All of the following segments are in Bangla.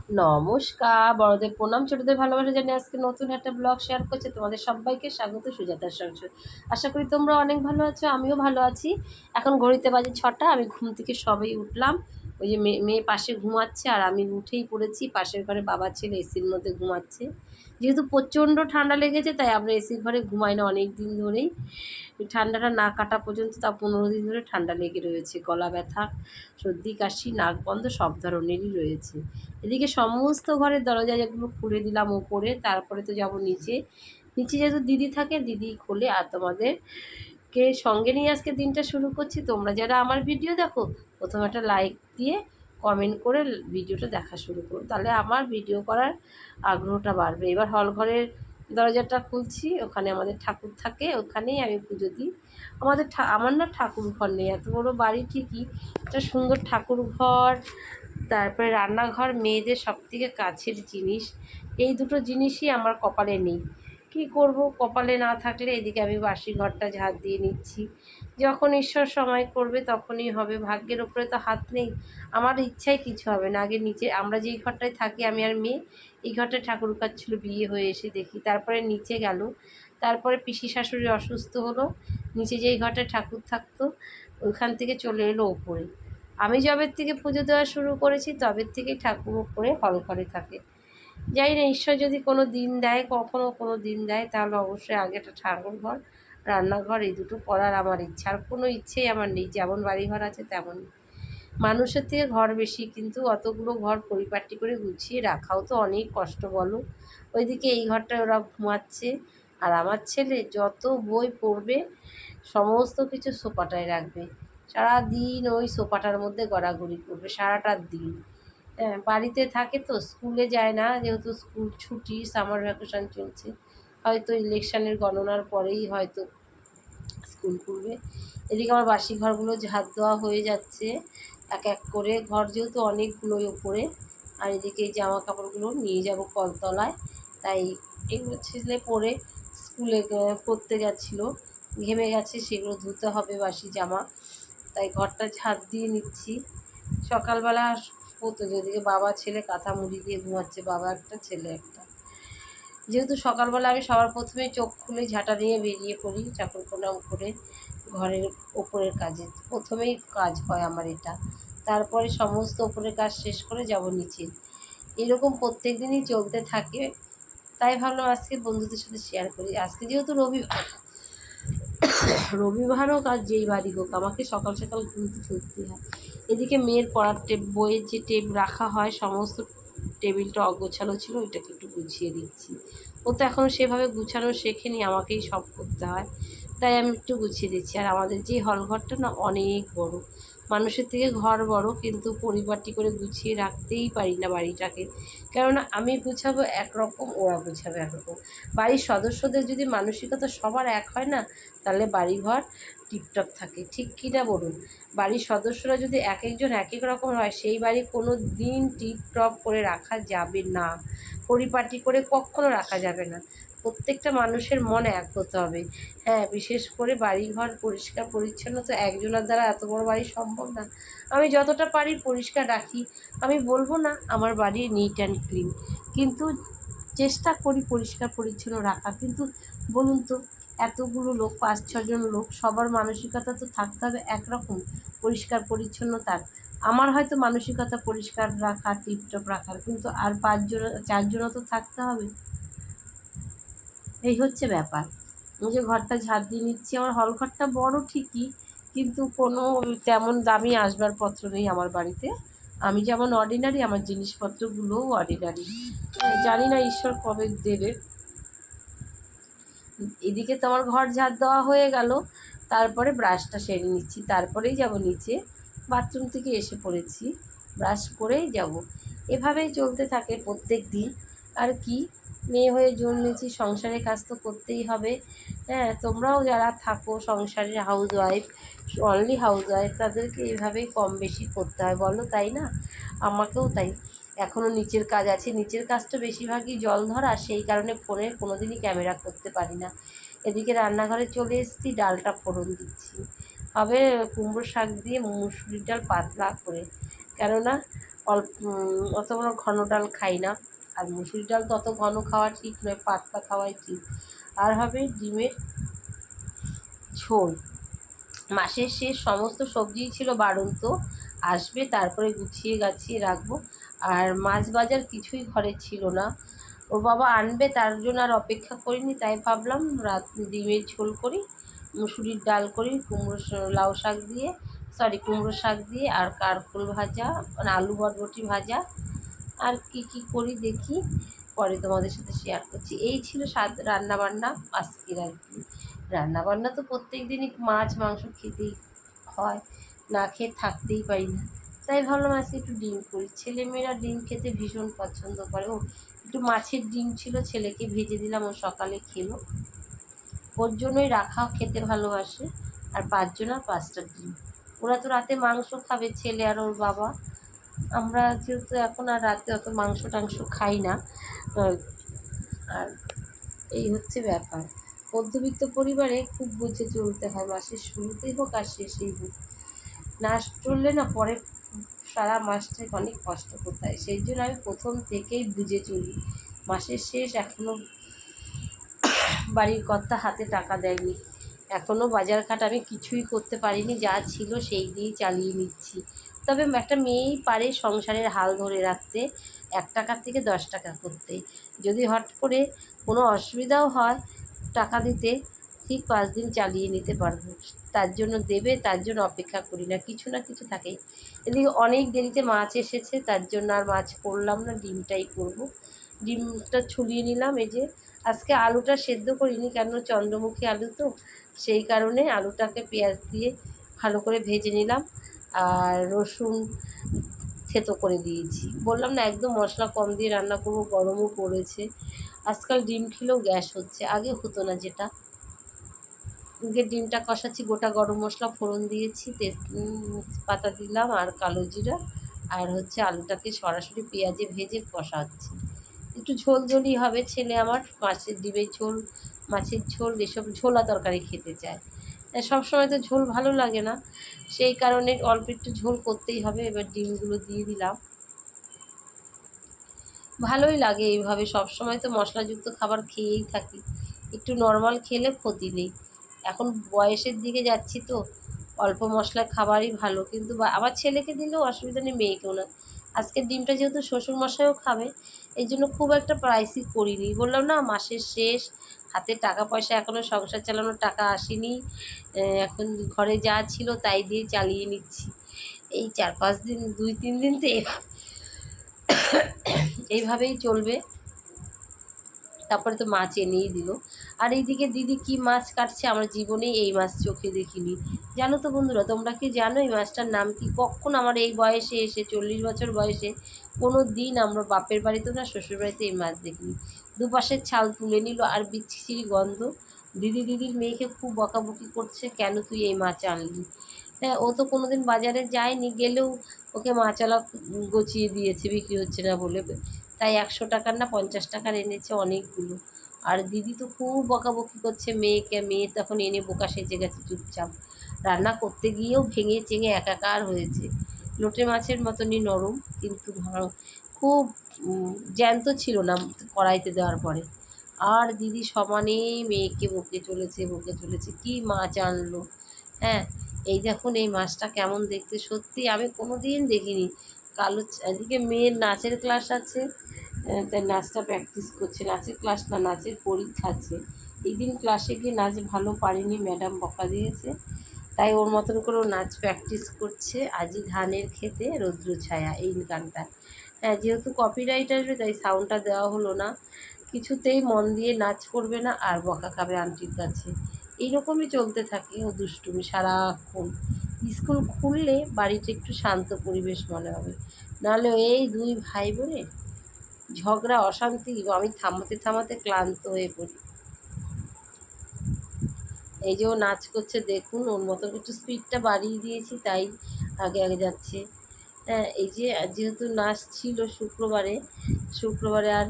নমস্কার, বড়দের প্রণাম, ছোটদের ভালোবাসা জানিয়ে আজকে নতুন একটা ব্লগ শেয়ার করছি। তোমাদের সবাইকে স্বাগত সুজাতার সংসার। আশা করি তোমরা অনেক ভালো আছো, আমিও ভালো আছি। এখন ঘড়িতে বাজে 6টা, আমি ঘুম থেকে সবেই উঠলাম। ওই যে মেয়ে পাশে ঘুমাচ্ছে আর আমি উঠেই পড়েছি। পাশের ঘরে বাবা ছেলে এসির মধ্যে ঘুমাচ্ছে। যেহেতু প্রচণ্ড ঠান্ডা লেগেছে তাই আমরা এসির ঘরে ঘুমাই না অনেক দিন ধরেই। ঠান্ডাটা না কাটা পর্যন্ত, তা 15 দিন ধরে ঠান্ডা লেগে রয়েছে। গলা ব্যথা, সর্দি কাশি, নাক বন্ধ সব ধরনেরই রয়েছে। এদিকে সমস্ত ঘরের দরজা যেগুলো খুলে দিলাম ওপরে, তারপরে তো যাব নিচে। নিচে যেহেতু দিদি থাকে, দিদি খোলে। আর তোমাদেরকে সঙ্গে নিয়ে আজকে দিনটা শুরু করছি। তোমরা যারা আমার ভিডিও দেখো, প্রথমে একটা লাইক দিয়ে কমেন্ট করে ভিডিওটা দেখা শুরু করো, তাহলে আমার ভিডিও করার আগ্রহটা বাড়বে। এবার হল ঘরের দরজাটা খুলছি, ওখানে আমাদের ঠাকুর থাকে, ওখানেই আমি পুজো দিই। আমার না ঠাকুর ঘর নেই, এত বড় বাড়ি ঠিকই, একটা সুন্দর ঠাকুর ঘর, তারপরে রান্নাঘর মেয়েদের সবথেকে কাছের জিনিস। এই দুটো জিনিসই আমার কপালে নেই। কি করব, কপালে না থাকলে। এদিকে আমি বাসি ঘরটা ঝাড় দিয়ে নিচ্ছি। যখন ঈশ্বর সময় করবে তখনই হবে, ভাগ্যের ওপরে তো হাত নেই। আমার ইচ্ছায় কিছু হবে না। আগে নিচে আমরা যেই ঘরটায় থাকি, আমি আর মেয়ে, এই ঘরটায় ঠাকুর কাজ ছিল, বিয়ে হয়ে এসে দেখি। তারপরে নিচে গেল, তারপরে পিসি শাশুড়ি অসুস্থ হলো, নিচে যেই ঘরটায় ঠাকুর থাকতো ওইখান থেকে চলে এলো ওপরে। আমি যবের থেকে পুজো দেওয়া শুরু করেছি তবের থেকেই ঠাকুর উপরে হল ঘরে থাকে। জানি না ঈশ্বর যদি কোনো দিন দেয়, কখনও কোনো দিন দেয়, তাহলে অবশ্যই আগে একটা ঠাকুর ঘর, রান্নাঘর, এই দুটো করার আমার ইচ্ছা। আর কোনো ইচ্ছেই আমার নেই, যেমন বাড়িঘর আছে তেমন। মানুষের থেকে ঘর বেশি, কিন্তু অতগুলো ঘর পরিপাটি করে গুছিয়ে রাখাও তো অনেক কষ্ট, বলো। ওইদিকে এই ঘরটায় ওরা ঘুমাচ্ছে, আর আমার ছেলে যত বই পড়বে সমস্ত কিছু সোফাটায় রাখবে। সারাদিন ওই সোফাটার মধ্যে গড়াগড়ি করবে সারাটা দিন। হ্যাঁ, বাড়িতে থাকে তো, স্কুলে যায় না, যেহেতু স্কুল ছুটি, সামার ভ্যাকেশন চলছে। হয়তো ইলেকশনের গণনার পরেই হয়তো স্কুল খুলবে। এদিকে আমার বাসি ঘরগুলো ঝাড় দেওয়া হয়ে যাচ্ছে এক এক করে, ঘর যেহেতু অনেকগুলোই ওপরে। আর এদিকে এই জামা কাপড়গুলো নিয়ে যাব কলতলায়, তাই এগুলো ছেলে পরে স্কুলে পড়তে গেছিলো, ঘেমে গেছে, সেগুলো ধুতে হবে বাসি জামা। তাই ঘরটা ঝাড় দিয়ে নিচ্ছি। সকালবেলা হতো, যেদিকে বাবা ছেলে কাঁথা মুড়ি দিয়ে ঘুমাচ্ছে, বাবা একটা ছেলে একটা। যেহেতু সকালবেলা আমি সবার প্রথমে চোখ খুলে ঝাঁটা নিয়ে বেরিয়ে পড়ি ঠাকুর প্রণাম করে ঘরের ওপরের কাজে, প্রথমেই কাজ হয় আমার এটা। তারপরে সমস্ত ওপরের কাজ শেষ করে যাব নিচে। এরকম প্রত্যেক দিনই চলতে থাকে। তাই ভাবলাম আজকে বন্ধুদের সাথে শেয়ার করি। আজকে যেহেতু রবিবার হোক আর যেই বাড়ি হোক, আমাকে সকাল সকাল ঘুম থেকে উঠতেই হয়। এদিকে মেয়ের পড়ার বইয়ের যে রাখা হয়, সমস্ত টেবিলটা অগোছালো ছিল, ওইটাকে একটু গুছিয়ে দিচ্ছি। ও তো এখনও সেভাবে গুছানো শেখেনি, আমাকেই সব করতে হয়, তাই আমি একটু গুছিয়ে দিচ্ছি। আর আমাদের যে হলঘরটা না অনেক বড়, মানুষের থেকে ঘর বড়, কিন্তু পরিপাটি করে গুছিয়ে রাখতেই পারি না বাড়িটাকে। কেননা আমি গুছাবো একরকম, ওরা গুছাবে একরকম। বাড়ির সদস্যদের যদি মানসিকতা সবার এক হয় না, তাহলে বাড়িঘর টিপটপ থাকে, ঠিক কি না বলুন। বাড়ির সদস্যরা যদি এক একজন এক এক রকম হয়, সেই বাড়ি কোনো দিন টিপটপ করে রাখা যাবে না, পরিপাটি করে কখনো রাখা যাবে না। প্রত্যেকটা মানুষের মন এক হতে হবে। হ্যাঁ, বিশেষ করে বাড়িঘর পরিষ্কার পরিচ্ছন্ন তো একজনের দ্বারা এত বড় বাড়ি সম্ভব না। আমি যতটা পারি পরিষ্কার রাখি। আমি বলবো না আমার বাড়ি নিট অ্যান্ড ক্লিন, কিন্তু চেষ্টা করি পরিষ্কার পরিচ্ছন্ন রাখার। কিন্তু বলুন তো, এতগুলো লোক, 5-6 জন লোক, সবার মানসিকতা তো থাকতে হবে একরকম পরিষ্কার পরিচ্ছন্নতার। আমার হয়তো মানসিকতা পরিষ্কার রাখা, টিপটপ রাখার, কিন্তু আর 5-4জনও তো থাকতে হবে। এই হচ্ছে ব্যাপার। আমি যে ঘরটা ঝাড় দিয়ে নিচ্ছি, আমার হল ঘরটা বড় ঠিকই, কিন্তু কোনো তেমন দামি আসবাবপত্র নেই আমার বাড়িতে। আমি যেমন অর্ডিনারি, আমার জিনিসপত্রগুলোও অর্ডিনারি। জানি না ঈশ্বর কবে দেবে। এদিকে তো আমার ঘর ঝাড় দেওয়া হয়ে গেল, তারপরে ব্রাশটা সেরে নিচ্ছি, তারপরেই যাব নিচে। বাথরুম থেকে এসে পড়েছি, ব্রাশ করেই যাব। এভাবেই চলতে থাকে প্রত্যেক দিন। আর কি, মেয়ে হয়ে জন্মেছি, সংসারের কাজ তো করতেই হবে। হ্যাঁ, তোমরাও যারা থাকো সংসারের হাউসওয়াইফ, অনলি হাউসওয়াইফ, তাদেরকে এইভাবেই কম বেশি করতে হয়, বলো, তাই না? আমাকেও তাই। এখনও নিচের কাজ আছে, নিচের কাজটা বেশিরভাগই জল ধরা, সেই কারণে ফোনের কোনো দিনই ক্যামেরা করতে পারি না। এদিকে রান্নাঘরে চলে এসেছি, ডালটা ফোড়ন দিচ্ছি। হবে কুমড়ো শাক দিয়ে মুসুরির ডাল পাতলা করে, কেননা অত বড় ঘন ডাল খাই না, আর মুসুরি ডাল তো অত ঘন খাওয়া ঠিক নয়, পাতলা খাওয়াই ঠিক। আর হবে ডিমের ঝোল। মাসের শেষ সমস্ত সবজিই ছিল বাড়ন্ত, আসবে তারপরে গুছিয়ে গাছিয়ে রাখবো। আর মাছ বাজার কিছুই ঘরে ছিল না, ওর বাবা আনবে, তার জন্য আর অপেক্ষা করিনি। তাই ভাবলাম ডিমের ঝোল করি, মুসুরির ডাল করি, লাউ শাক দিয়ে, কুমড়ো শাক দিয়ে, আর কারকোল ভাজা, মানে আলু বরবটি ভাজা, আর কি কি করি দেখি, পরে তোমাদের সাথে শেয়ার করছি। এই ছিল রান্নাবান্না আজকের আর কি। রান্নাবান্না তো প্রত্যেক দিনই মাছ মাংস খেতেই হয়, না খেয়ে থাকতেই পারি না। তাই ভাবলাম আজকে একটু ডিম করি, ছেলেমেয়েরা ডিম খেতে ভীষণ পছন্দ করে। ও একটু মাছের ডিম ছিল, ছেলেকে ভেজে দিলাম, ও সকালে খেলো, ওর জন্যই রাখা, খেতে ভালোবাসে। আর 5 জন আর 5টা ডিম। ওরা তো রাতে মাংস খাবে, ছেলে আর ওর বাবা। আমরা যেহেতু এখন আর রাতে অত মাংস টাংস খাই না, আর এই হচ্ছে ব্যাপার। মধ্যবিত্ত পরিবারে খুব বুঝে চলতে হয়, মাসের শুরুতেই হোক আর শেষেই হোক। না চললে না পরে সারা মাসটাই অনেক কষ্ট করতে হয়। সেই জন্য আমি প্রথম থেকেই বুঝে চলি। মাসের শেষ এখনও বাড়ির কর্তা হাতে টাকা দেয়নি, এখনও বাজারঘাট আমি কিছুই করতে পারিনি, যা ছিল সেই দিয়েই চালিয়ে নিচ্ছি। তবে একটা মেয়েই পারে সংসারের হাল ধরে রাখতে, 1 টাকার থেকে 10 টাকা করতে। যদি হট করে কোনো অসুবিধাও হয় টাকা দিতে, ঠিক 5 দিন চালিয়ে নিতে পারবো। তার জন্য দেবে, তার জন্য অপেক্ষা করি না, কিছু না কিছু থাকেই। এদিকে অনেক দেরিতে মাছ এসেছে, তার জন্য আর মাছ করলাম না, ডিমটাই করব। ডিমটা ছুলিয়ে নিলাম। এই যে আজকে আলুটা সেদ্ধ করিনি, কেন চন্দ্রমুখী আলু তো, সেই কারণে আলুটাকে পেঁয়াজ দিয়ে ভালো করে ভেজে নিলাম, আর রসুন থেতো করে দিয়েছি। বললাম না একদম মশলা কম দিয়ে রান্না করবো, গরমও পড়েছে। আজকাল ডিম খেলেও গ্যাস হচ্ছে, আগে হতো না যেটা। ডিমটা কষাচ্ছি, গোটা গরম মশলা ফোড়ন দিয়েছি, তেজপাতা দিলাম, আর কালো জিরা, আর হচ্ছে আলুটাকে সরাসরি পেঁয়াজে ভেজে কষাচ্ছি। একটু ঝোল ঝোলই হবে, ছেলে আমার মাছের ডিমের ঝোল, মাছের ঝোল, এসব ঝোলা তরকারি খেতে চায়। সবসময় তো ঝোল ভালো লাগে না, সেই কারণে অল্প একটু ঝোল করতেই হবে। এবার ডিমগুলো দিয়ে দিলাম, ভালোই লাগে এইভাবে। সবসময় তো মশলাযুক্ত খাবার খেয়েই থাকি, একটু নর্মাল খেলে ক্ষতি নেই। এখন বয়সের দিকে যাচ্ছি তো, অল্প মশলা খাবারই ভালো, কিন্তু আবার ছেলেকে দিলেও অসুবিধা নেই, মেয়েকেও না। আজকের ডিমটা যেহেতু শ্বশুরমশাইও খাবে, এই জন্য খুব একটা প্রাইসই করিনি। বললাম না মাসের শেষ, হাতে টাকা পয়সা এখনও সংসার চালানোর টাকা আসেনি, এখন ঘরে যা ছিল তাই দিয়ে চালিয়ে নিচ্ছি। এই 4-5 দিন, 2-3 দিন তো এইভাবেই চলবে। তারপরে তো মাছ এনেই দিল। আর এইদিকে দিদি কি মাছ কাটছে, আমার জীবনেই এই মাছ চোখে দেখিনি। জানো তো বন্ধুরা, তোমরা কি জানো এই মাছটার নাম কি? কখন আমার এই বয়সে এসে, 40 বছর বয়সে, কোনো দিন আমরা বাপের বাড়িতেও না শ্বশুর বাড়িতে এই মাছ দেখিনি। দুপাশের ছাল তুলে নিল, আর বিচ্ছিরি গন্ধ। দিদির মেয়েকে খুব বকাবকি করছে, কেন তুই এই মাছ আনলি? হ্যাঁ, ও তো কোনো দিন বাজারে যায়নি, গেলেও ওকে মাছওয়ালা গচিয়ে দিয়েছে বিক্রি হচ্ছে না বলে। তাই 100 টাকার না 50 টাকার এনেছে অনেকগুলো। আর দিদি তো খুব বকাবকি করছে মেয়েকে, মেয়ে তখন এনে বোকা সেজে গেছে চুপচাপ। রান্না করতে গিয়েও ভেঙে চেঙে একাকার হয়েছে। লোটে মাছের মতনই নরম, কিন্তু খুব জ্যান্ত ছিল না কড়াইতে দেওয়ার পরে। আর দিদি সমানে মেয়েকে বকে চলেছে কি মাছ আনলো। হ্যাঁ, এই দেখুন এই মাছটা কেমন দেখতে, সত্যি আমি কোনো দিন দেখিনি। কালো, এদিকে মেয়ের নাচের ক্লাস আছে, তাই নাচটা প্র্যাকটিস করছে। নাচের ক্লাস না, নাচের পরীক্ষা আছে। এই দিন ক্লাসে গিয়ে নাচ ভালো পারেনি, ম্যাডাম বকা দিয়েছে, তাই ওর মতন করে ও নাচ প্র্যাকটিস করছে। আজি ধানের খেতে রৌদ্র ছায়া, এই গানটা। হ্যাঁ, যেহেতু কপিরাইট আসবে তাই সাউন্ডটা দেওয়া হলো না। কিছুতেই মন দিয়ে নাচ করবে না, আর বকা খাবে আন্টির কাছে। এইরকমই চলতে থাকে ও দুষ্টুমি সারাক্ষণ। স্কুল খুললে বাড়িতে একটু শান্ত পরিবেশ মনে হবে, নাহলে এই 2 ভাই বোনের ঝগড়া অশান্তি, আমি থামাতে থামাতে ক্লান্ত হয়ে পড়ি। এই যে ও নাচ করছে দেখুন, ওর মতো একটু স্পিডটা বাড়িয়ে দিয়েছি, তাই আগে যাচ্ছে। হ্যাঁ, এই যে যেহেতু নাচ ছিল শুক্রবারে আর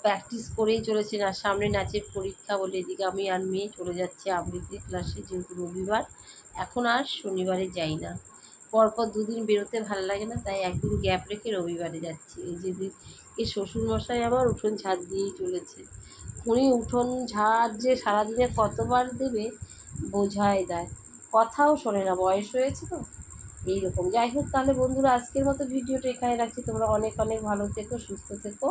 প্র্যাকটিস করেই চলেছে না, সামনে নাচের পরীক্ষা বলে এদিকে আমি আর মেয়ে চলে যাচ্ছে আবৃত্তি ক্লাসে, যেহেতু রবিবার। এখন আর শনিবারে যাই না, পরপর দুদিন বেরোতে ভালো লাগে না, তাই একদিন গ্যাপ রেখে রবিবারে যাচ্ছি। এই যেদিন এই শ্বশুরমশাই আমার উঠোন ঝাড় দিয়েই চলেছে। উনি উঠোন ঝাড় যে সারাদিনে কতবার দেবে বোঝাই দেয়, কথাও শোনে না, বয়স হয়েছে তো এইরকম। যাই হোক, তাহলে বন্ধুরা আজকের মতো ভিডিওটা এখানে রাখছি। তোমরা অনেক অনেক ভালো থেকো, সুস্থ থেকো।